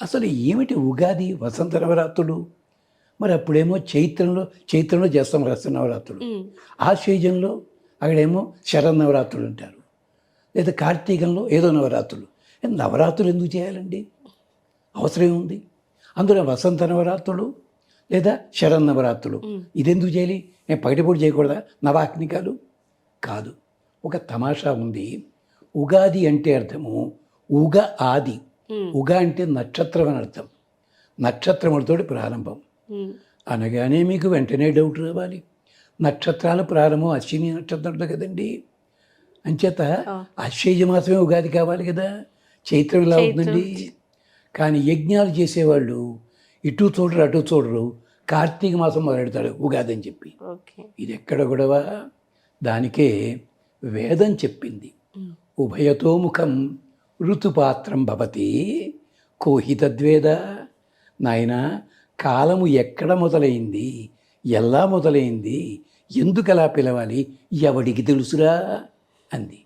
అసలు ఏమిటి ఉగాది వసంత నవరాత్రులు? మరి అప్పుడేమో చైత్రంలో చేస్తాం వసంత నవరాత్రులు. ఆ సీజన్లో అక్కడేమో శరన్నవరాత్రులు అంటారు, లేదా కార్తీకంలో ఏదో నవరాత్రులు. నవరాత్రులు ఎందుకు చేయాలండి? అవసరం ఏముంది? అందులో వసంత నవరాత్రులు లేదా శరన్నవరాత్రులు ఇదెందుకు చేయాలి? నేను పగటిపూట చేయకూడదా? నవాగ్నికాలు కాదు. ఒక తమాషా ఉంది. ఉగాది అంటే అర్థము ఉగ ఆది. ఉగ అంటే నక్షత్రం అని అర్థం. నక్షత్రములతో ప్రారంభం అనగానే మీకు వెంటనే డౌట్ రావాలి. నక్షత్రాల ప్రారంభం అశ్విని నక్షత్రంతో కదండి. అంచేత అశ్వయుజ మాసమే ఉగాది కావాలి కదా, చైత్రం ఇలా అవుతుందండి. కానీ యజ్ఞాలు చేసేవాళ్ళు ఇటు చూడరు అటు చూడరు, కార్తీక మాసం మొదలెడతాడు ఉగాది అని చెప్పి. ఇది ఎక్కడ గొడవ? దానికే వేదం చెప్పింది, ఉభయతోముఖం ఋతుపాత్రం భవతి కోహితద్వేద. నాయన, కాలము ఎక్కడ మొదలైంది, ఎలా మొదలైంది, ఎందుకు అలా పిలవాలి, ఎవడికి తెలుసురా అంది.